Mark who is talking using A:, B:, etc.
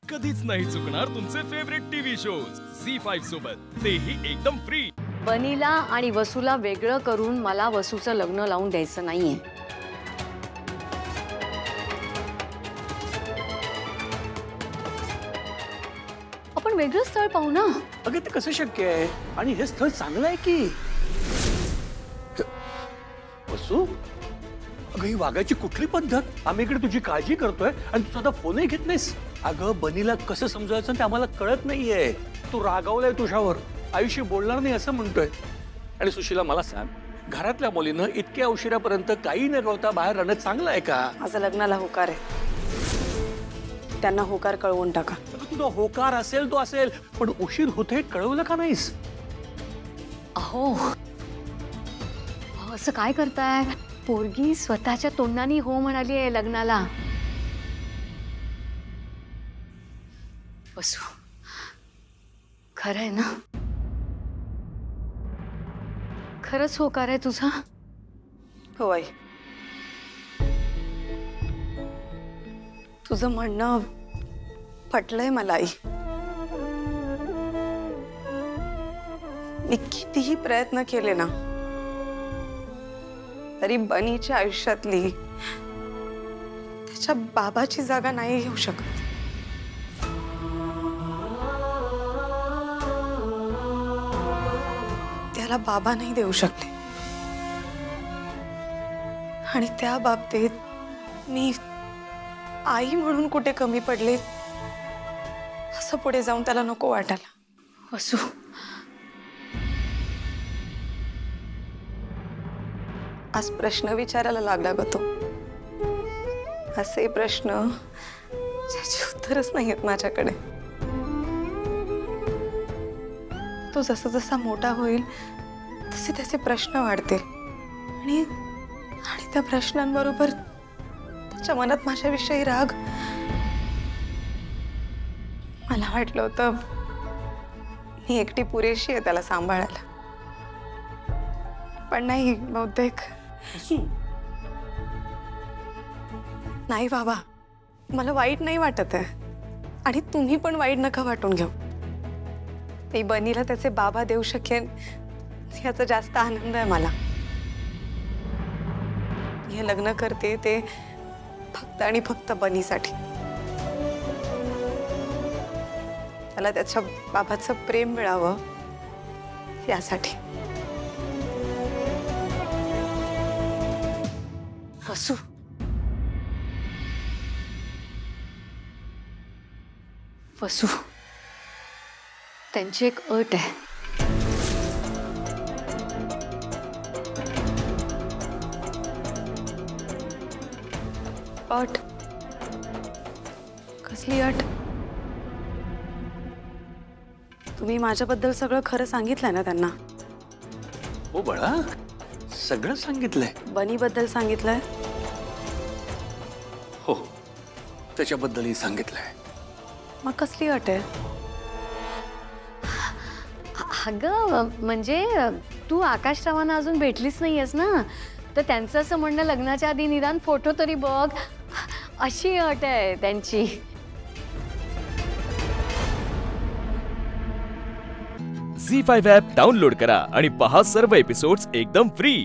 A: कधीच नाही चुकणार तुमचे फेवरेट टीव्ही शोज झी5 सोबत, तेही एकदम फ्री।
B: बनीला आणि वसूला वेगळं करून मला वसूचं लग्न लावून द्यायचं नाहीये। आपण वेगळं स्थळ पाहू ना।
C: अगं ते कसं शक्य आहे? आणि हे स्थळ चांगलं आहे की? वसू, अगं ही वागायची कुठली पद्धत? आम्ही इकडे तुझी काळजी करतोय आणि तू साधा फोनही घेत नाहीस। अगं बनीला कसं समजायचं ते आम्हाला कळत नाहीये। तू रागावलाय तुझ्यावर, आयुष्य बोलणार नाही असं म्हणतोय। आणि सुशीला मला सांग, घरातल्या मुलीनं इतक्या उशिरापर्यंत काही न कळता बाहेर राहणं चांगलं आहे का?
D: माझा लग्नाला होकार आहे, त्यांना होकार कळवून टाका।
C: तुझा होकार असेल तो असेल, पण उशीर होते कळवलं का नाहीस?
B: अहो असं काय करताय? पोरगी स्वतःच्या तोंडाने हो म्हणाली आहे लग्नाला। वसू खरं आहे ना? खरंच होकार आहे तुझा?
D: हो आई, तुझं म्हणणं पटलंय मला आई। मी कितीही प्रयत्न केले ना तरी बनीच्या आयुष्यातली त्याच्या बाबाची जागा नाही घेऊ शकत। त्याला बाबा नाही देऊ शकले आणि त्या बाबतीत मी आई म्हणून कुठे कमी पडले असं पुढे जाऊन त्याला नको वाटायला।
B: वसू
D: आज प्रश्न विचारायला लागला ग तो, असे प्रश्न ज्याची उत्तरच नाही आहेत माझ्याकडे। तो जसा जसा मोठा होईल तसे त्याचे प्रश्न वाढतील आणि त्या प्रश्नांबरोबर त्याच्या मनात माझ्याविषयी राग। मला वाटलं होतं मी एकटी पुरेशी आहे त्याला सांभाळायला, पण नाही। बहुतेक नाही बाबा, मला वाईट नाही वाटत आहे आणि तुम्ही पण वाईट नका वाटून घेऊ। मी बनीला त्याचे बाबा देऊ शकेन याचा जास्त आनंद आहे मला। हे लग्न करते ते फक्त आणि फक्त बनीसाठी, त्याला त्याच्या बाबाचं प्रेम मिळावं यासाठी।
B: वसू वसू त्यांची एक अट आहे।
D: अट? कसली अट? तुम्ही माझ्याबद्दल सगळं खरं सांगितलंय ना त्यांना?
C: हो बाळा, सगळं सांगितलंय।
D: बनीबद्दल सांगितलंय?
C: हो, त्याच्याबद्दलही सांगितलंय।
D: मग कसली अट आहे?
B: अगं म्हणजे तू आकाशरावांना अजून भेटलीच नाहीयेस ना, तर त्यांचं असं म्हणणं लग्नाच्या आधी निदान फोटो तरी बघ अशी अट आहे त्यांची।
A: झी5 ॲप डाउनलोड करा आणि पहा सर्व एपिसोड्स एकदम फ्री।